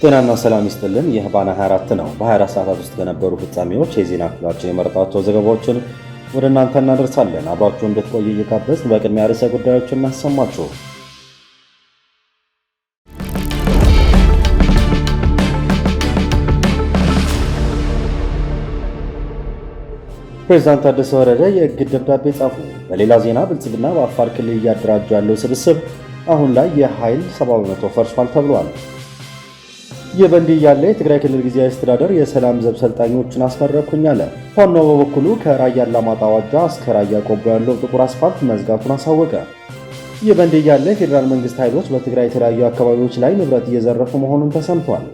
ጤናና ሰላም ይስጥልን። ይህ ባና 24 ነው። በ24 ሰዓታት ውስጥ ከነበሩ ፍጻሜዎች የዜና ክፍላችን የመረጣቸው ዘገባዎችን ወደ እናንተ እናደርሳለን። አብራችሁ እንድትቆዩ እየጋበዝን በቅድሚያ ርዕሰ ጉዳዮችን እናሰማችሁ። ፕሬዝዳንት ታደሰ ወረደ የእግድ ደብዳቤ ጻፉ። በሌላ ዜና ብልጽግና በአፋር ክልል እያደራጀ ያለው ስብስብ አሁን ላይ የኃይል 70% ፈርሷል ተብሏል። ይህ በእንዲህ ያለ የትግራይ ክልል ጊዜያዊ አስተዳደር የሰላም ዘብ ሰልጣኞችን አስመረኩኝ አለ። ፋኖ በበኩሉ ከራያ አላማጣ ዋጃ እስከ ራያ ቆቦ ያለው ጥቁር አስፋልት መዝጋቱን አሳወቀ። ይህ በእንዲህ ያለ የፌዴራል መንግስት ኃይሎች በትግራይ የተለያዩ አካባቢዎች ላይ ንብረት እየዘረፉ መሆኑን ተሰምቷል።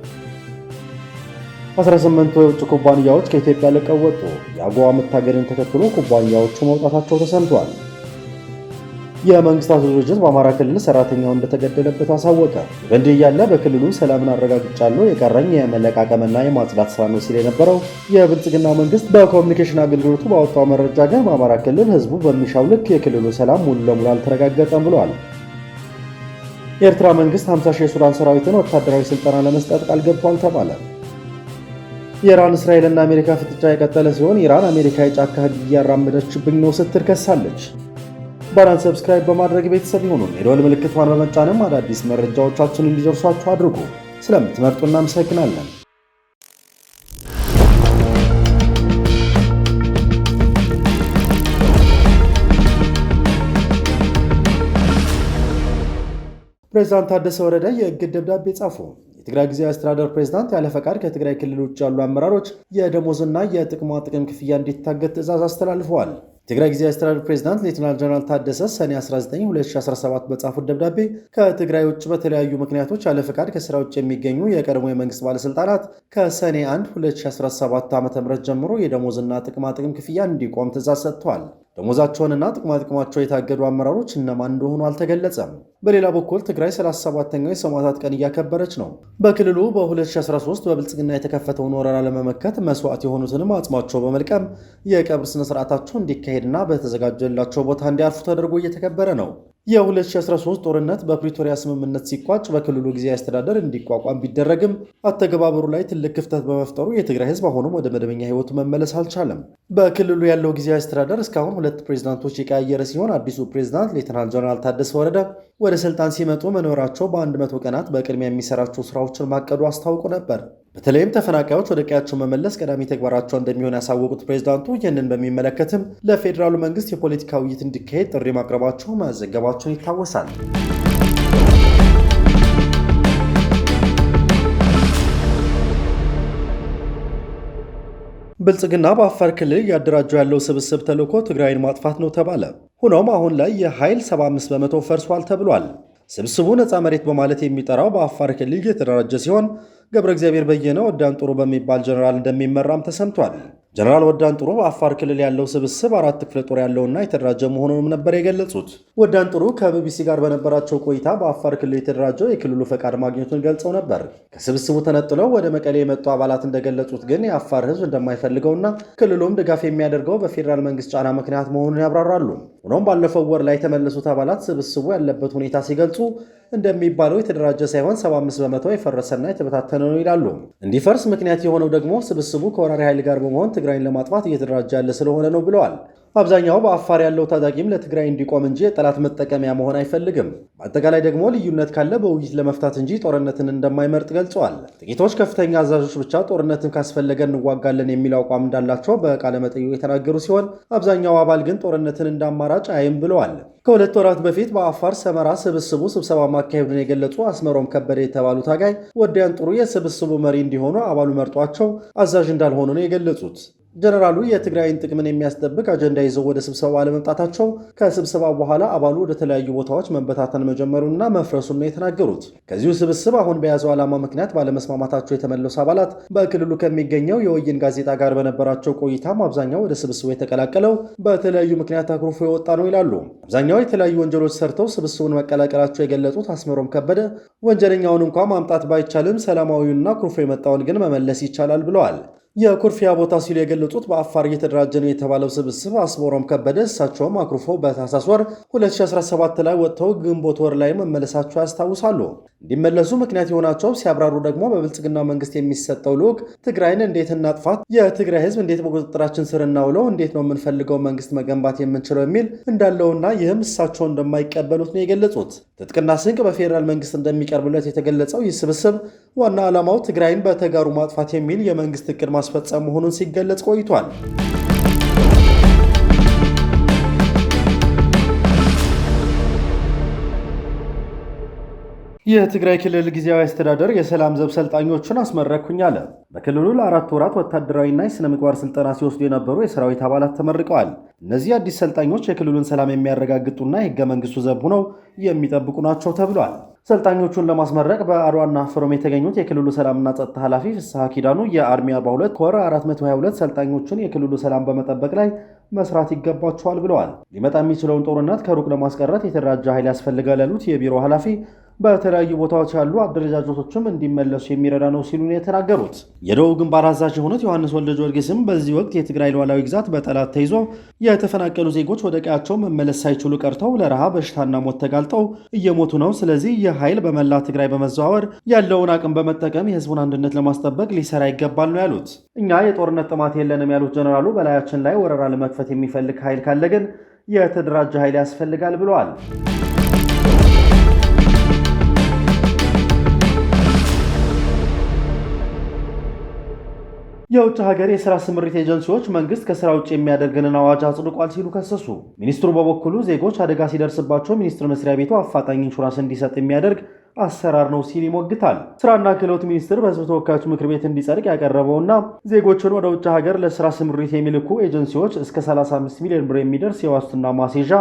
18 የውጭ ኩባንያዎች ከኢትዮጵያ ለቀው ወጡ። የአጎዋ መታገድን ተከትሎ ኩባንያዎቹ መውጣታቸው ተሰምቷል። የመንግስታቱ ድርጅት በአማራ ክልል ሰራተኛው እንደተገደለበት አሳወቀ። በእንዲህ ያለ በክልሉ ሰላምን አረጋግጫለሁ የቀረኝ የመለቃቀምና የማጽዳት ስራ ነው ሲል የነበረው የብልጽግና መንግስት በኮሚኒኬሽን አገልግሎቱ ባወጣው መረጃ ግን በአማራ ክልል ህዝቡ በሚሻው ልክ የክልሉ ሰላም ሙሉ ለሙሉ አልተረጋገጠም ብሏል። የኤርትራ መንግስት 50 ሺህ የሱዳን ሰራዊትን ወታደራዊ ስልጠና ለመስጠት ቃል ገብቷል ተባለ። የኢራን እስራኤልና አሜሪካ ፍጥጫ የቀጠለ ሲሆን ኢራን አሜሪካ የጫካ ህግ እያራመደችብኝ ነው ስትል ከሳለች። ባናን ሰብስክራይብ በማድረግ ቤተሰብ ይሁኑን። የደወል ምልክቷን በመጫንም አዳዲስ መረጃዎቻችን እንዲደርሷችሁ አድርጉ። ስለምትመርጡ እናመሰግናለን። ፕሬዝዳንት ታደሰ ወረደ የእግድ ደብዳቤ ጻፉ። የትግራይ ጊዜያዊ አስተዳደር ፕሬዝዳንት ያለ ፈቃድ ከትግራይ ክልል ውጭ ያሉ አመራሮች የደሞዝና የጥቅማ ጥቅም ክፍያ እንዲታገድ ትዕዛዝ አስተላልፈዋል። የትግራይ ጊዜያዊ አስተዳደር ፕሬዝዳንት ሌተናል ጀነራል ታደሰ ሰኔ 19 2017 በጻፉት ደብዳቤ ከትግራይ ውጭ በተለያዩ ምክንያቶች ያለ ፈቃድ ከስራ ውጭ የሚገኙ የቀድሞ የመንግስት ባለስልጣናት ከሰኔ 1 2017 ዓ.ም ጀምሮ የደሞዝና ጥቅማ ጥቅም ክፍያ እንዲቆም ትዕዛዝ ሰጥተዋል። ደሞዛቸውንና ጥቅማ ጥቅማቸው የታገዱ አመራሮች እነማን እንደሆኑ አልተገለጸም። በሌላ በኩል ትግራይ 37ኛው የሰማዕታት ቀን እያከበረች ነው። በክልሉ በ2013 በብልጽግና የተከፈተውን ወረራ ለመመከት መስዋዕት የሆኑትንም አጽማቸው በመልቀም የቀብር ስነ ስርዓታቸው እንዲካሄድና በተዘጋጀላቸው ቦታ እንዲያርፉ ተደርጎ እየተከበረ ነው። የ2013 ጦርነት በፕሪቶሪያ ስምምነት ሲቋጭ በክልሉ ጊዜያዊ አስተዳደር እንዲቋቋም ቢደረግም አተገባበሩ ላይ ትልቅ ክፍተት በመፍጠሩ የትግራይ ህዝብ አሁንም ወደ መደበኛ ህይወቱ መመለስ አልቻለም። በክልሉ ያለው ጊዜያዊ አስተዳደር እስካሁን 2 ፕሬዝዳንቶች የቀያየረ ሲሆን አዲሱ ፕሬዝዳንት ሌተናል ጀነራል ታደሰ ወረደ ወደ ስልጣን ሲመጡ መኖራቸው በ100 ቀናት በቅድሚያ የሚሰራቸው ስራዎችን ማቀዱ አስታውቁ ነበር። በተለይም ተፈናቃዮች ወደ ቀያቸው መመለስ ቀዳሚ ተግባራቸው እንደሚሆን ያሳወቁት ፕሬዝዳንቱ ይህንን በሚመለከትም ለፌዴራሉ መንግስት የፖለቲካ ውይይት እንዲካሄድ ጥሪ ማቅረባቸው መዘገባቸውን ይታወሳል። ብልጽግና በአፋር ክልል እያደራጀው ያለው ስብስብ ተልዕኮ ትግራይን ማጥፋት ነው ተባለ። ሆኖም አሁን ላይ የኃይል 75% ፈርሷል ተብሏል። ስብስቡ ነፃ መሬት በማለት የሚጠራው በአፋር ክልል የተደራጀ ሲሆን ገብረ እግዚአብሔር በየነ ወዳን ጥሩ በሚባል ጀነራል እንደሚመራም ተሰምቷል። ጀነራል ወዳን ጥሩ በአፋር ክልል ያለው ስብስብ 4 ክፍለ ጦር ያለውና የተደራጀ መሆኑንም ነበር የገለጹት። ወዳን ጥሩ ከቢቢሲ ጋር በነበራቸው ቆይታ በአፋር ክልል የተደራጀው የክልሉ ፈቃድ ማግኘቱን ገልጸው ነበር። ከስብስቡ ተነጥለው ወደ መቀሌ የመጡ አባላት እንደገለጹት ግን የአፋር ሕዝብ እንደማይፈልገውና ክልሉም ድጋፍ የሚያደርገው በፌዴራል መንግስት ጫና ምክንያት መሆኑን ያብራራሉ። ሆኖም ባለፈው ወር ላይ የተመለሱት አባላት ስብስቡ ያለበት ሁኔታ ሲገልጹ እንደሚባለው የተደራጀ ሳይሆን 75% የፈረሰና የተበታተነ ነው ይላሉ። እንዲፈርስ ምክንያት የሆነው ደግሞ ስብስቡ ከወራሪ ኃይል ጋር በመሆን ትግራይን ለማጥፋት እየተደራጀ ያለ ስለሆነ ነው ብለዋል። አብዛኛው በአፋር ያለው ታጣቂም ለትግራይ እንዲቆም እንጂ የጠላት መጠቀሚያ መሆን አይፈልግም። በአጠቃላይ ደግሞ ልዩነት ካለ በውይይት ለመፍታት እንጂ ጦርነትን እንደማይመርጥ ገልጸዋል። ጥቂቶች ከፍተኛ አዛዦች ብቻ ጦርነትን ካስፈለገ እንዋጋለን የሚል አቋም እንዳላቸው በቃለ መጠይቁ የተናገሩ ሲሆን አብዛኛው አባል ግን ጦርነትን እንዳማራጭ አይም ብለዋል። ከ2 ወራት በፊት በአፋር ሰመራ ስብስቡ ስብሰባ ማካሄዱን የገለጹ አስመሮም ከበደ የተባሉ ታጋይ ወዲያን ጥሩ የስብስቡ መሪ እንዲሆኑ አባሉ መርጧቸው አዛዥ እንዳልሆኑ ነው የገለጹት። ጀነራሉ የትግራይን ጥቅምን የሚያስጠብቅ አጀንዳ ይዘው ወደ ስብሰባ አለመምጣታቸው ከስብሰባው በኋላ አባሉ ወደ ተለያዩ ቦታዎች መበታተን መጀመሩንና መፍረሱን ነው የተናገሩት። ከዚሁ ስብስብ አሁን በያዘው ዓላማ ምክንያት ባለመስማማታቸው የተመለሱ አባላት በክልሉ ከሚገኘው የወይን ጋዜጣ ጋር በነበራቸው ቆይታም አብዛኛው ወደ ስብስቡ የተቀላቀለው በተለያዩ ምክንያት አኩርፎ የወጣ ነው ይላሉ። አብዛኛው የተለያዩ ወንጀሎች ሰርተው ስብስቡን መቀላቀላቸው የገለጹት አስመሮም ከበደ ወንጀለኛውን እንኳ ማምጣት ባይቻልም ሰላማዊውንና አኩርፎ የመጣውን ግን መመለስ ይቻላል ብለዋል። የኩርፊያ ቦታ ሲሉ የገለጹት በአፋር እየተደራጀ ነው የተባለው ስብስብ አስመሮም ከበደ እሳቸውም አኩርፈው በታህሳስ ወር 2017 ላይ ወጥተው ግንቦት ወር ላይ መመለሳቸው ያስታውሳሉ። እንዲመለሱ ምክንያት የሆናቸው ሲያብራሩ ደግሞ በብልጽግና መንግስት የሚሰጠው ልዑክ ትግራይን እንዴት እናጥፋት፣ የትግራይ ህዝብ እንዴት በቁጥጥራችን ስር እናውለው፣ እንዴት ነው የምንፈልገው መንግስት መገንባት የምንችለው የሚል እንዳለውና ይህም እሳቸው እንደማይቀበሉት ነው የገለጹት። ትጥቅና ስንቅ በፌዴራል መንግስት እንደሚቀርብለት የተገለጸው ይህ ስብስብ ዋና ዓላማው ትግራይን በተጋሩ ማጥፋት የሚል የመንግስት እቅድ ማስፈጸም መሆኑን ሲገለጽ ቆይቷል። የትግራይ ክልል ጊዜያዊ አስተዳደር የሰላም ዘብ ሰልጣኞችን አስመረኩኝ አለ። በክልሉ ለ4 ወራት ወታደራዊና የሥነ ምግባር ስልጠና ሲወስዱ የነበሩ የሰራዊት አባላት ተመርቀዋል። እነዚህ አዲስ ሰልጣኞች የክልሉን ሰላም የሚያረጋግጡና የሕገ መንግሥቱ ዘብ ሆነው የሚጠብቁ ናቸው ተብሏል። ሰልጣኞቹን ለማስመረቅ በአድዋና አፈሮም የተገኙት የክልሉ ሰላምና ጸጥታ ኃላፊ ፍስሐ ኪዳኑ የአርሚ 42 ኮር 422 ሰልጣኞችን የክልሉ ሰላም በመጠበቅ ላይ መስራት ይገባቸዋል ብለዋል። ሊመጣ የሚችለውን ጦርነት ከሩቅ ለማስቀረት የተደራጀ ኃይል ያስፈልጋል ያሉት የቢሮ ኃላፊ በተለያዩ ቦታዎች ያሉ አደረጃጀቶችም እንዲመለሱ የሚረዳ ነው ሲሉ የተናገሩት የደቡብ ግንባር አዛዥ የሆኑት ዮሐንስ ወልደ ጊዮርጊስም በዚህ ወቅት የትግራይ ሉዓላዊ ግዛት በጠላት ተይዞ የተፈናቀሉ ዜጎች ወደ ቀያቸው መመለስ ሳይችሉ ቀርተው ለረሃብ በሽታና ሞት ተጋልጠው እየሞቱ ነው። ስለዚህ ይህ ኃይል በመላ ትግራይ በመዘዋወር ያለውን አቅም በመጠቀም የህዝቡን አንድነት ለማስጠበቅ ሊሰራ ይገባል ነው ያሉት። እኛ የጦርነት ጥማት የለንም ያሉት ጀነራሉ በላያችን ላይ ወረራ ለመክፈት የሚፈልግ ኃይል ካለ ግን የተደራጀ ኃይል ያስፈልጋል ብለዋል። የውጭ ሀገር የሥራ ስምሪት ኤጀንሲዎች መንግስት ከሥራ ውጭ የሚያደርገንን አዋጅ አጽድቋል ሲሉ ከሰሱ። ሚኒስትሩ በበኩሉ ዜጎች አደጋ ሲደርስባቸው ሚኒስቴር መስሪያ ቤቱ አፋጣኝ ኢንሹራንስ እንዲሰጥ የሚያደርግ አሰራር ነው ሲል ይሞግታል። ስራና ክህሎት ሚኒስቴር በሕዝብ ተወካዮች ምክር ቤት እንዲጸድቅ ያቀረበውና ዜጎችን ወደ ውጭ ሀገር ለሥራ ስምሪት የሚልኩ ኤጀንሲዎች እስከ 35 ሚሊዮን ብር የሚደርስ የዋስትና ማስያዣ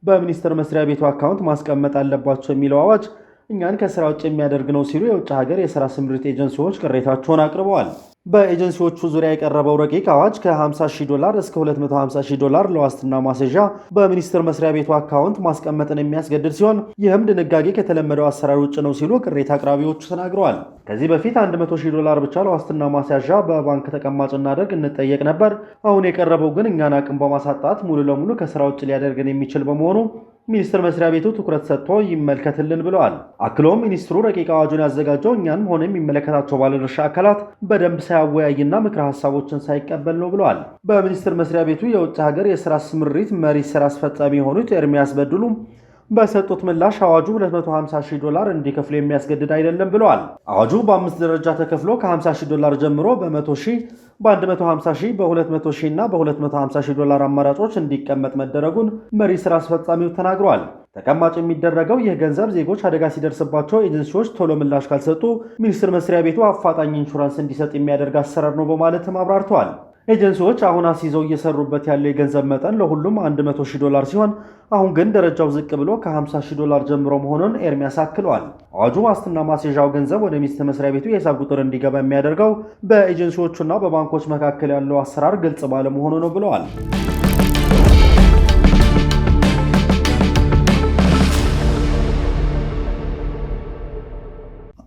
በሚኒስቴር መስሪያ ቤቱ አካውንት ማስቀመጥ አለባቸው የሚለው አዋጅ እኛን ከሥራ ውጭ የሚያደርግ ነው ሲሉ የውጭ ሀገር የሥራ ስምሪት ኤጀንሲዎች ቅሬታቸውን አቅርበዋል። በኤጀንሲዎቹ ዙሪያ የቀረበው ረቂቅ አዋጅ ከ$50,000 እስከ $250,000 ለዋስትና ማስያዣ በሚኒስቴር መስሪያ ቤቱ አካውንት ማስቀመጥን የሚያስገድድ ሲሆን ይህም ድንጋጌ ከተለመደው አሰራር ውጭ ነው ሲሉ ቅሬታ አቅራቢዎቹ ተናግረዋል። ከዚህ በፊት $100,000 ብቻ ለዋስትና ማስያዣ በባንክ ተቀማጭ እናደርግ እንጠየቅ ነበር። አሁን የቀረበው ግን እኛን አቅም በማሳጣት ሙሉ ለሙሉ ከስራ ውጭ ሊያደርገን የሚችል በመሆኑ ሚኒስቴር መስሪያ ቤቱ ትኩረት ሰጥቶ ይመልከትልን ብለዋል። አክሎም ሚኒስትሩ ረቂቅ አዋጁን ያዘጋጀው እኛንም ሆነ የሚመለከታቸው ባለድርሻ አካላት በደንብ ሳያወያይና ምክረ ሀሳቦችን ሳይቀበል ነው ብለዋል። በሚኒስቴር መስሪያ ቤቱ የውጭ ሀገር የሥራ ስምሪት መሪ ስራ አስፈጻሚ የሆኑት ኤርሚያስ በድሉ በሰጡት ምላሽ አዋጁ $250,000 እንዲከፍሉ የሚያስገድድ አይደለም ብለዋል። አዋጁ በ5 ደረጃ ተከፍሎ ከ$50,000 ጀምሮ በ100,000፣ በ150,000፣ በ200,000 እና በ$250,000 አማራጮች እንዲቀመጥ መደረጉን መሪ ስራ አስፈጻሚው ተናግረዋል። ተቀማጭ የሚደረገው ይህ ገንዘብ ዜጎች አደጋ ሲደርስባቸው ኤጀንሲዎች ቶሎ ምላሽ ካልሰጡ ሚኒስቴር መስሪያ ቤቱ አፋጣኝ ኢንሹራንስ እንዲሰጥ የሚያደርግ አሰራር ነው በማለትም አብራርተዋል። ኤጀንሲዎች አሁን አስይዘው እየሰሩበት ያለው የገንዘብ መጠን ለሁሉም $100,000 ሲሆን አሁን ግን ደረጃው ዝቅ ብሎ ከ$50,000 ጀምሮ መሆኑን ኤርሚያስ አክለዋል። አዋጁ ዋስትና ማስያዣው ገንዘብ ወደ ሚኒስቴር መስሪያ ቤቱ የሂሳብ ቁጥር እንዲገባ የሚያደርገው በኤጀንሲዎቹና በባንኮች መካከል ያለው አሰራር ግልጽ ባለመሆኑ ነው ብለዋል።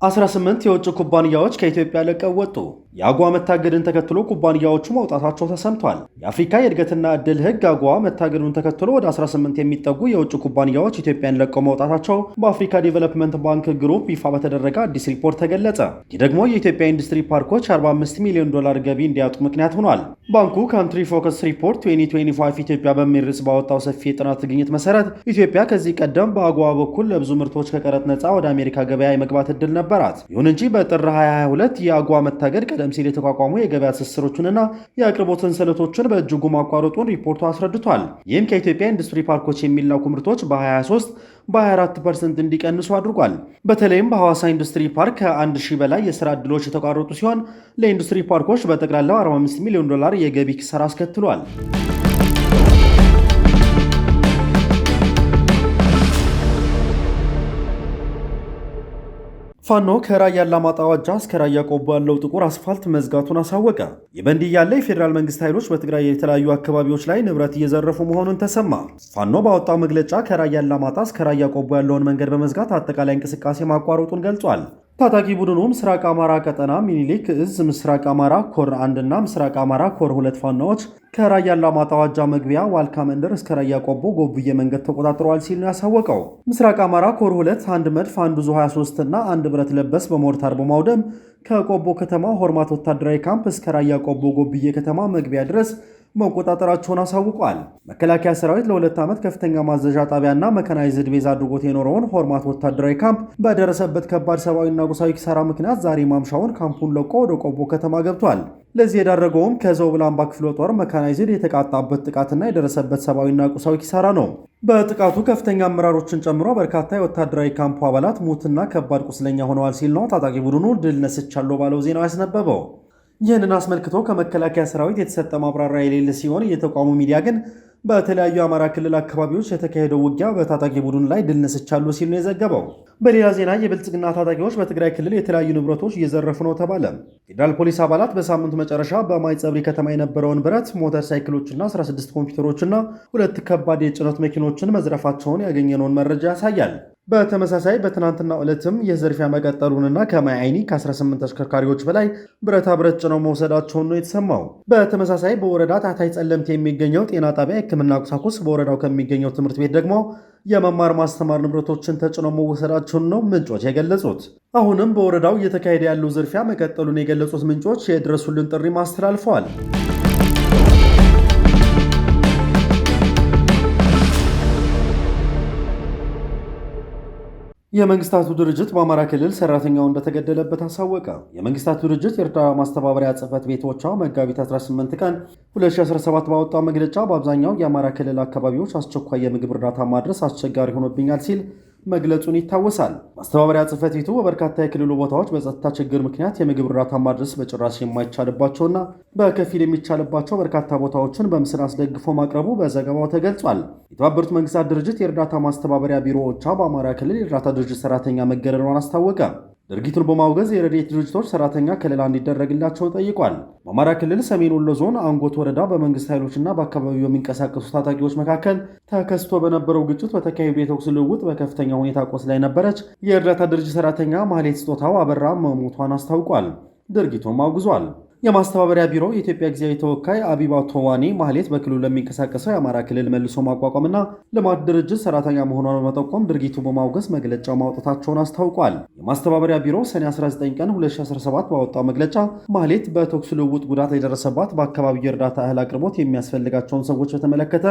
18 የውጭ ኩባንያዎች ከኢትዮጵያ ለቀው ወጡ። የአጎዋ መታገድን ተከትሎ ኩባንያዎቹ መውጣታቸው ተሰምቷል። የአፍሪካ የእድገትና ዕድል ሕግ አጎዋ መታገዱን ተከትሎ ወደ 18 የሚጠጉ የውጭ ኩባንያዎች ኢትዮጵያን ለቀው መውጣታቸው በአፍሪካ ዲቨሎፕመንት ባንክ ግሩፕ ይፋ በተደረገ አዲስ ሪፖርት ተገለጸ። ይህ ደግሞ የኢትዮጵያ ኢንዱስትሪ ፓርኮች $45 ሚሊዮን ገቢ እንዲያጡ ምክንያት ሆኗል። ባንኩ ካንትሪ ፎከስ ሪፖርት 2025 ኢትዮጵያ በሚል ርዕስ ባወጣው ሰፊ የጥናት ግኝት መሰረት ኢትዮጵያ ከዚህ ቀደም በአጎዋ በኩል ለብዙ ምርቶች ከቀረጥ ነፃ ወደ አሜሪካ ገበያ የመግባት ዕድል ነበራት። ይሁን እንጂ በጥር 2022 የአጎዋ መታገድ ቀደም ሲል የተቋቋሙ የገበያ ትስስሮችንና የአቅርቦት ሰንሰለቶችን በእጅጉ ማቋረጡን ሪፖርቱ አስረድቷል። ይህም ከኢትዮጵያ ኢንዱስትሪ ፓርኮች የሚላኩ ምርቶች በ23 በ24% እንዲቀንሱ አድርጓል። በተለይም በሐዋሳ ኢንዱስትሪ ፓርክ ከ1000 በላይ የሥራ ዕድሎች የተቋረጡ ሲሆን ለኢንዱስትሪ ፓርኮች በጠቅላላው $45 ሚሊዮን የገቢ ኪሳራ አስከትሏል። ፋኖ ከራያ አላማጣ ዋጃ እስከ ራያ ቆቦ ያለው ጥቁር አስፋልት መዝጋቱን አሳወቀ። ይህ በእንዲህ ያለ የፌዴራል መንግስት ኃይሎች በትግራይ የተለያዩ አካባቢዎች ላይ ንብረት እየዘረፉ መሆኑን ተሰማ። ፋኖ ባወጣው መግለጫ ከራያ አላማጣ እስከ ራያ ቆቦ ያለውን መንገድ በመዝጋት አጠቃላይ እንቅስቃሴ ማቋረጡን ገልጿል። ታጣቂ ቡድኑ ምስራቅ አማራ ቀጠና ሚኒሊክ እዝ ምስራቅ አማራ ኮር 1 እና ምስራቅ አማራ ኮር 2 ፋናዎች ከራያ አላማጣ ዋጃ መግቢያ ዋልካ መንደር እስከ ራያ ቆቦ ጎብዬ መንገድ ተቆጣጥረዋል ሲል ነው ያሳወቀው። ምስራቅ አማራ ኮር 2 አንድ መድፍ፣ አንድ ዙ 23 እና አንድ ብረት ለበስ በሞርታር በማውደም ከቆቦ ከተማ ሆርማት ወታደራዊ ካምፕ እስከ ራያ ቆቦ ጎብዬ ከተማ መግቢያ ድረስ መቆጣጠራቸውን አሳውቋል። መከላከያ ሰራዊት ለ2 ዓመት ከፍተኛ ማዘዣ ጣቢያና መካናይዝድ ቤዝ አድርጎት የኖረውን ሆርማት ወታደራዊ ካምፕ በደረሰበት ከባድ ሰብአዊና ቁሳዊ ኪሳራ ምክንያት ዛሬ ማምሻውን ካምፑን ለቆ ወደ ቆቦ ከተማ ገብቷል። ለዚህ የዳረገውም ከዘውብላምባ ክፍለ ጦር መካናይዝድ የተቃጣበት ጥቃትና የደረሰበት ሰብአዊና ቁሳዊ ኪሳራ ነው። በጥቃቱ ከፍተኛ አመራሮችን ጨምሮ በርካታ የወታደራዊ ካምፑ አባላት ሙትና ከባድ ቁስለኛ ሆነዋል ሲል ነው ታጣቂ ቡድኑ ድል ነስቻለሁ ባለው ዜናው ያስነበበው። ይህንን አስመልክቶ ከመከላከያ ሰራዊት የተሰጠ ማብራሪያ የሌለ ሲሆን የተቋሙ ሚዲያ ግን በተለያዩ የአማራ ክልል አካባቢዎች የተካሄደው ውጊያ በታጣቂ ቡድን ላይ ድል ነስቻለሁ ሲል ነው የዘገበው። በሌላ ዜና የብልጽግና ታጣቂዎች በትግራይ ክልል የተለያዩ ንብረቶች እየዘረፉ ነው ተባለ። ፌዴራል ፖሊስ አባላት በሳምንቱ መጨረሻ በማይጸብሪ ከተማ የነበረውን ብረት፣ ሞተር ሳይክሎችና 16 ኮምፒውተሮችና 2 ከባድ የጭነት መኪኖችን መዝረፋቸውን ያገኘነውን መረጃ ያሳያል። በተመሳሳይ በትናንትናው ዕለትም የዝርፊያ መቀጠሉንና ከማይ አይኒ ከ18 ተሽከርካሪዎች በላይ ብረታ ብረት ጭነው መውሰዳቸውን ነው የተሰማው። በተመሳሳይ በወረዳ ታህታይ ጸለምት የሚገኘው ጤና ጣቢያ የሕክምና ቁሳቁስ፣ በወረዳው ከሚገኘው ትምህርት ቤት ደግሞ የመማር ማስተማር ንብረቶችን ተጭነው መወሰዳቸውን ነው ምንጮች የገለጹት። አሁንም በወረዳው እየተካሄደ ያለው ዝርፊያ መቀጠሉን የገለጹት ምንጮች የድረሱልን ጥሪ አስተላልፈዋል። የመንግስታቱ ድርጅት በአማራ ክልል ሰራተኛው እንደተገደለበት አሳወቀ። የመንግስታቱ ድርጅት የእርዳታ ማስተባበሪያ ጽሕፈት ቤቶቿ መጋቢት 18 ቀን 2017 ባወጣው መግለጫ በአብዛኛው የአማራ ክልል አካባቢዎች አስቸኳይ የምግብ እርዳታ ማድረስ አስቸጋሪ ሆኖብኛል ሲል መግለጹን ይታወሳል። ማስተባበሪያ ጽሕፈት ቤቱ በበርካታ የክልሉ ቦታዎች በጸጥታ ችግር ምክንያት የምግብ እርዳታ ማድረስ በጭራሽ የማይቻልባቸውና በከፊል የሚቻልባቸው በርካታ ቦታዎችን በምስል አስደግፎ ማቅረቡ በዘገባው ተገልጿል። የተባበሩት መንግስታት ድርጅት የእርዳታ ማስተባበሪያ ቢሮዎቿ በአማራ ክልል የእርዳታ ድርጅት ሰራተኛ መገደሏን አስታወቀ። ድርጊቱን በማውገዝ የረድኤት ድርጅቶች ሰራተኛ ከለላ እንዲደረግላቸው ጠይቋል። በአማራ ክልል ሰሜን ወሎ ዞን አንጎት ወረዳ በመንግስት ኃይሎችና በአካባቢው የሚንቀሳቀሱ ታጣቂዎች መካከል ተከስቶ በነበረው ግጭት በተካሄዱ የተኩስ ልውውጥ በከፍተኛ ሁኔታ ቆስላ የነበረች የእርዳታ ድርጅት ሰራተኛ ማህሌት ስጦታው አበራ መሞቷን አስታውቋል። ድርጊቱን አውግዟል። የማስተባበሪያ ቢሮ የኢትዮጵያ ጊዜያዊ ተወካይ አቢባ ቶዋኔ ማህሌት በክልሉ ለሚንቀሳቀሰው የአማራ ክልል መልሶ ማቋቋምና ልማት ድርጅት ሰራተኛ መሆኗን በመጠቆም ድርጊቱ በማውገዝ መግለጫው ማውጣታቸውን አስታውቋል። የማስተባበሪያ ቢሮ ሰኔ 19 ቀን 2017 ባወጣው መግለጫ ማህሌት በተኩስ ልውውጥ ጉዳት የደረሰባት በአካባቢው የእርዳታ እህል አቅርቦት የሚያስፈልጋቸውን ሰዎች በተመለከተ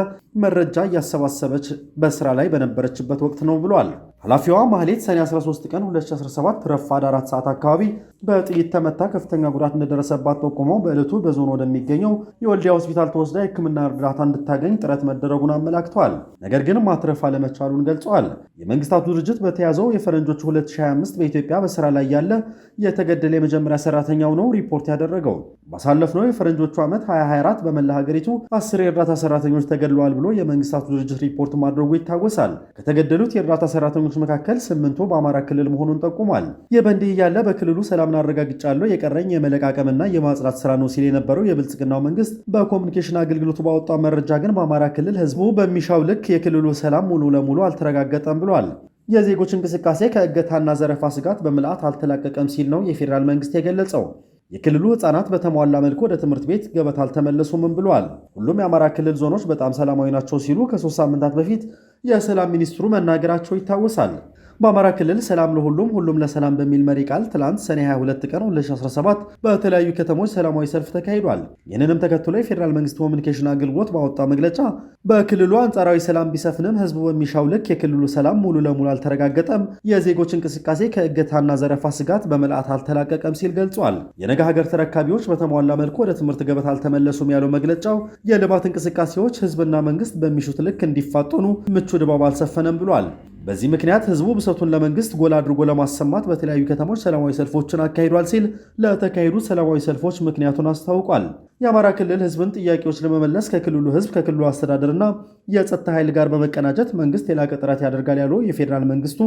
መረጃ እያሰባሰበች በስራ ላይ በነበረችበት ወቅት ነው ብሏል። ኃላፊዋ ማህሌት ሰኔ 13 ቀን 2017 ረፋድ 4 ሰዓት አካባቢ በጥይት ተመታ ከፍተኛ ጉዳት እንደደረሰባት ጠቁመው በዕለቱ በዞኑ ወደሚገኘው የወልዲያ ሆስፒታል ተወስዳ የሕክምና እርዳታ እንድታገኝ ጥረት መደረጉን አመላክተዋል። ነገር ግን ማትረፍ አለመቻሉን ገልጸዋል። የመንግስታቱ ድርጅት በተያዘው የፈረንጆቹ 2025 በኢትዮጵያ በስራ ላይ ያለ የተገደለ የመጀመሪያ ሰራተኛው ነው ሪፖርት ያደረገው። ባሳለፍነው የፈረንጆቹ ዓመት 2024 በመላ ሀገሪቱ 10 የእርዳታ ሰራተኞች ተገድለዋል ብሎ የመንግስታቱ ድርጅት ሪፖርት ማድረጉ ይታወሳል። ከተገደሉት የእርዳታ ሰራተኞች መካከል 8ቱ በአማራ ክልል መሆኑን ጠቁሟል። ይህ በእንዲህ እያለ በክልሉ ሰላምን አረጋግጫለሁ የቀረኝ የመለቃቀምና የማጽዳት ስራ ነው ሲል የነበረው የብልጽግናው መንግስት በኮሚኒኬሽን አገልግሎቱ ባወጣው መረጃ ግን በአማራ ክልል ህዝቡ በሚሻው ልክ የክልሉ ሰላም ሙሉ ለሙሉ አልተረጋገጠም ብሏል። የዜጎች እንቅስቃሴ ከእገታና ዘረፋ ስጋት በምልአት አልተላቀቀም ሲል ነው የፌዴራል መንግስት የገለጸው። የክልሉ ህፃናት በተሟላ መልኩ ወደ ትምህርት ቤት ገበታ አልተመለሱም ብሏል። ሁሉም የአማራ ክልል ዞኖች በጣም ሰላማዊ ናቸው ሲሉ ከ3 ሳምንታት በፊት የሰላም ሚኒስትሩ መናገራቸው ይታወሳል። በአማራ ክልል ሰላም ለሁሉም ሁሉም ለሰላም በሚል መሪ ቃል ትላንት ሰኔ 22 ቀን 2017 በተለያዩ ከተሞች ሰላማዊ ሰልፍ ተካሂዷል። ይህንንም ተከትሎ የፌዴራል መንግስት ኮሚኒኬሽን አገልግሎት ባወጣው መግለጫ በክልሉ አንጻራዊ ሰላም ቢሰፍንም ህዝቡ በሚሻው ልክ የክልሉ ሰላም ሙሉ ለሙሉ አልተረጋገጠም፣ የዜጎች እንቅስቃሴ ከእገታና ዘረፋ ስጋት በምልአት አልተላቀቀም ሲል ገልጿል። የነገ ሀገር ተረካቢዎች በተሟላ መልኩ ወደ ትምህርት ገበታ አልተመለሱም ያለው መግለጫው የልማት እንቅስቃሴዎች ህዝብና መንግስት በሚሹት ልክ እንዲፋጠኑ ምቹ ድባብ አልሰፈነም ብሏል። በዚህ ምክንያት ህዝቡ ብሶቱን ለመንግስት ጎላ አድርጎ ለማሰማት በተለያዩ ከተሞች ሰላማዊ ሰልፎችን አካሂዷል ሲል ለተካሄዱ ሰላማዊ ሰልፎች ምክንያቱን አስታውቋል። የአማራ ክልል ህዝብን ጥያቄዎች ለመመለስ ከክልሉ ህዝብ ከክልሉ አስተዳደርና የጸጥታ ኃይል ጋር በመቀናጀት መንግስት የላቀ ጥረት ያደርጋል ያለው የፌዴራል መንግስቱ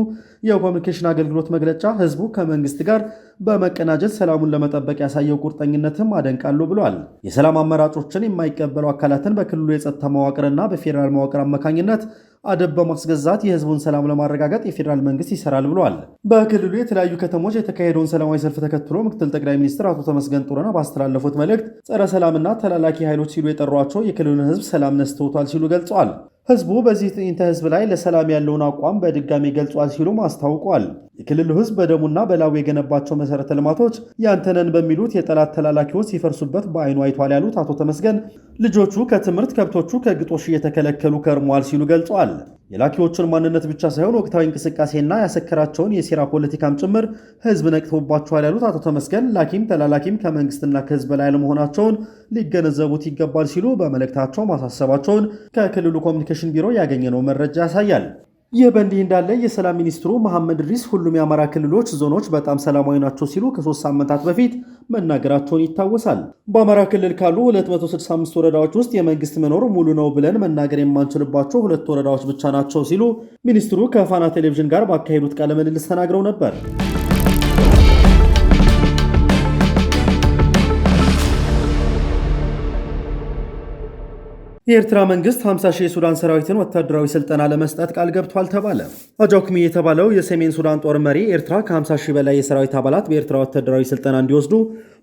የኮሚኒኬሽን አገልግሎት መግለጫ ህዝቡ ከመንግስት ጋር በመቀናጀት ሰላሙን ለመጠበቅ ያሳየው ቁርጠኝነትም አደንቃለሁ ብሏል። የሰላም አማራጮችን የማይቀበሉ አካላትን በክልሉ የጸጥታ መዋቅርና በፌዴራል መዋቅር አማካኝነት አደብ በማስገዛት የህዝቡን ሰላም ለማረጋገጥ የፌዴራል መንግስት ይሰራል ብሏል። በክልሉ የተለያዩ ከተሞች የተካሄደውን ሰላማዊ ሰልፍ ተከትሎ ምክትል ጠቅላይ ሚኒስትር አቶ ተመስገን ጥሩነህ ባስተላለፉት መልእክት ጸረ ሰላምና ተላላኪ ኃይሎች ሲሉ የጠሯቸው የክልሉን ህዝብ ሰላም ነስተውታል ሲሉ ገልጸዋል። ህዝቡ በዚህ ትዕይንተ ህዝብ ላይ ለሰላም ያለውን አቋም በድጋሚ ገልጿል ሲሉም አስታውቋል። የክልሉ ህዝብ በደሙና በላቡ የገነባቸው መሰረተ ልማቶች ያንተነን በሚሉት የጠላት ተላላኪዎች ሲፈርሱበት በአይኑ አይቷል ያሉት አቶ ተመስገን ልጆቹ ከትምህርት ከብቶቹ ከግጦሽ እየተከለከሉ ከርመዋል ሲሉ ገልጸዋል። የላኪዎቹን ማንነት ብቻ ሳይሆን ወቅታዊ እንቅስቃሴና ያሰከራቸውን የሴራ ፖለቲካም ጭምር ህዝብ ነቅቶባቸዋል ያሉት አቶ ተመስገን ላኪም ተላላኪም ከመንግስትና ከህዝብ በላይ አለመሆናቸውን ሊገነዘቡት ይገባል ሲሉ በመልእክታቸው ማሳሰባቸውን ከክልሉ ኮሚኒኬሽን ቢሮ ያገኘነው መረጃ ያሳያል። ይህ በእንዲህ እንዳለ የሰላም ሚኒስትሩ መሐመድ ኢድሪስ ሁሉም የአማራ ክልሎች ዞኖች በጣም ሰላማዊ ናቸው ሲሉ ከ3 ሳምንታት በፊት መናገራቸውን ይታወሳል። በአማራ ክልል ካሉ 265 ወረዳዎች ውስጥ የመንግስት መኖር ሙሉ ነው ብለን መናገር የማንችልባቸው 2 ወረዳዎች ብቻ ናቸው ሲሉ ሚኒስትሩ ከፋና ቴሌቪዥን ጋር ባካሄዱት ቃለ ምልልስ ተናግረው ነበር። የኤርትራ መንግስት 50 ሺህ የሱዳን ሰራዊትን ወታደራዊ ስልጠና ለመስጠት ቃል ገብቷል ተባለ። አጃኩሚ የተባለው የሰሜን ሱዳን ጦር መሪ ኤርትራ ከ50 ሺህ በላይ የሰራዊት አባላት በኤርትራ ወታደራዊ ስልጠና እንዲወስዱ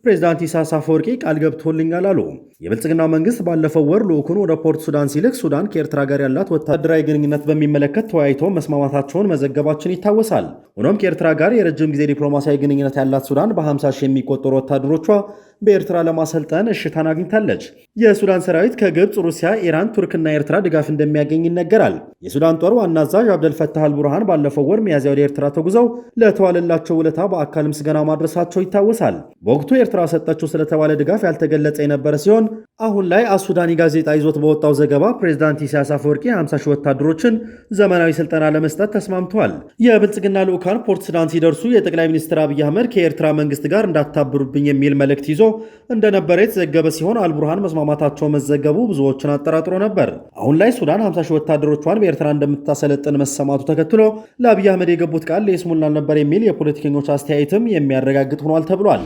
ፕሬዝዳንት ኢሳያስ አፈወርቂ ቃል ገብቶልኛል አሉ። የብልጽግና መንግስት ባለፈው ወር ልዑኩን ወደ ፖርት ሱዳን ሲልክ ሱዳን ከኤርትራ ጋር ያላት ወታደራዊ ግንኙነት በሚመለከት ተወያይተው መስማማታቸውን መዘገባችን ይታወሳል። ሆኖም ከኤርትራ ጋር የረጅም ጊዜ ዲፕሎማሲያዊ ግንኙነት ያላት ሱዳን በ50 ሺህ የሚቆጠሩ ወታደሮቿ በኤርትራ ለማሰልጠን እሽታን አግኝታለች። የሱዳን ሰራዊት ከግብፅ፣ ሩሲያ፣ ኢራን፣ ቱርክና ኤርትራ ድጋፍ እንደሚያገኝ ይነገራል። የሱዳን ጦር ዋና አዛዥ አብደልፈታህ አልቡርሃን ባለፈው ወር ሚያዝያ ወደ ኤርትራ ተጉዘው ለተዋለላቸው ውለታ በአካል ምስጋና ማድረሳቸው ይታወሳል። በወቅቱ ኤርትራ ሰጠችው ስለተባለ ድጋፍ ያልተገለጸ የነበረ ሲሆን አሁን ላይ አሱዳኒ ጋዜጣ ይዞት በወጣው ዘገባ ፕሬዝዳንት ኢሳያስ አፈወርቂ 50 ሺህ ወታደሮችን ዘመናዊ ስልጠና ለመስጠት ተስማምተዋል። የብልጽግና ልዑካን ፖርት ሱዳን ሲደርሱ የጠቅላይ ሚኒስትር አብይ አህመድ ከኤርትራ መንግስት ጋር እንዳታብሩብኝ የሚል መልእክት ይዞ እንደነበረ የተዘገበ ሲሆን አልቡርሃን መስማማታቸው መዘገቡ ብዙዎችን አጠራጥሮ ነበር። አሁን ላይ ሱዳን 50 ሺህ ወታደሮቿን በኤርትራ እንደምታሰለጥን መሰማቱ ተከትሎ ለአብይ አህመድ የገቡት ቃል ለይስሙላ ነበር የሚል የፖለቲከኞች አስተያየትም የሚያረጋግጥ ሆኗል ተብሏል።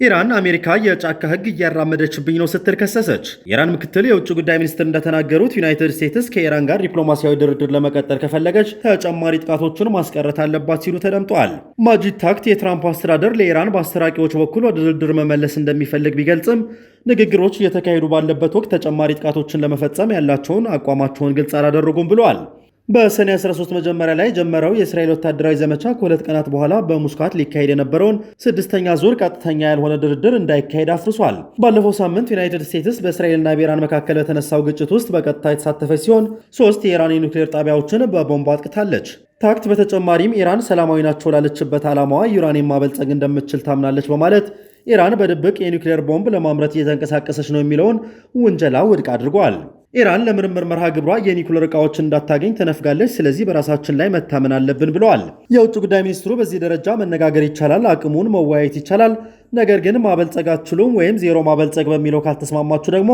ኢራን አሜሪካ የጫካ ህግ እያራመደችብኝ ነው ስትል ከሰሰች። የኢራን ምክትል የውጭ ጉዳይ ሚኒስትር እንደተናገሩት ዩናይትድ ስቴትስ ከኢራን ጋር ዲፕሎማሲያዊ ድርድር ለመቀጠል ከፈለገች ተጨማሪ ጥቃቶችን ማስቀረት አለባት ሲሉ ተደምጠዋል። ማጂድ ታክት የትራምፕ አስተዳደር ለኢራን በአሰራቂዎች በኩል ወደ ድርድር መመለስ እንደሚፈልግ ቢገልጽም ንግግሮች እየተካሄዱ ባለበት ወቅት ተጨማሪ ጥቃቶችን ለመፈጸም ያላቸውን አቋማቸውን ግልጽ አላደረጉም ብለዋል። በሰኔ 13 መጀመሪያ ላይ ጀመረው የእስራኤል ወታደራዊ ዘመቻ ከ2 ቀናት በኋላ በሙስካት ሊካሄድ የነበረውን 6ኛ ዙር ቀጥተኛ ያልሆነ ድርድር እንዳይካሄድ አፍርሷል። ባለፈው ሳምንት ዩናይትድ ስቴትስ በእስራኤልና በኢራን መካከል በተነሳው ግጭት ውስጥ በቀጥታ የተሳተፈች ሲሆን 3 የኢራን የኒውክሌር ጣቢያዎችን በቦምብ አጥቅታለች። ታክት በተጨማሪም ኢራን ሰላማዊ ናቸው ላለችበት ዓላማዋ ዩራኒየም ማበልጸግ እንደምትችል ታምናለች በማለት ኢራን በድብቅ የኒውክሌር ቦምብ ለማምረት እየተንቀሳቀሰች ነው የሚለውን ውንጀላ ውድቅ አድርጓል። ኢራን ለምርምር መርሃ ግብሯ የኒውክሌር ዕቃዎችን እንዳታገኝ ተነፍጋለች፣ ስለዚህ በራሳችን ላይ መታመን አለብን ብለዋል። የውጭ ጉዳይ ሚኒስትሩ በዚህ ደረጃ መነጋገር ይቻላል፣ አቅሙን መወያየት ይቻላል፣ ነገር ግን ማበልጸግ አትችሉም ወይም ዜሮ ማበልጸግ በሚለው ካልተስማማችሁ ደግሞ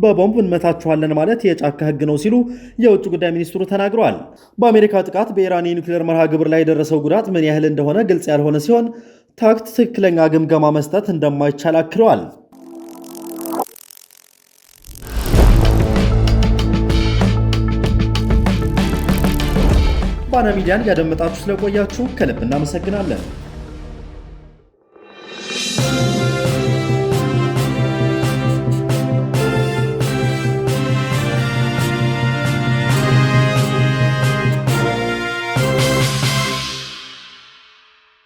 በቦምብ እንመታችኋለን ማለት የጫካ ሕግ ነው ሲሉ የውጭ ጉዳይ ሚኒስትሩ ተናግረዋል። በአሜሪካ ጥቃት በኢራን የኒውክሌር መርሃ ግብር ላይ የደረሰው ጉዳት ምን ያህል እንደሆነ ግልጽ ያልሆነ ሲሆን ታክት ትክክለኛ ግምገማ መስጠት እንደማይቻል አክለዋል። ባና ሚዲያን ያደመጣችሁ ስለቆያችሁ ከልብ እናመሰግናለን።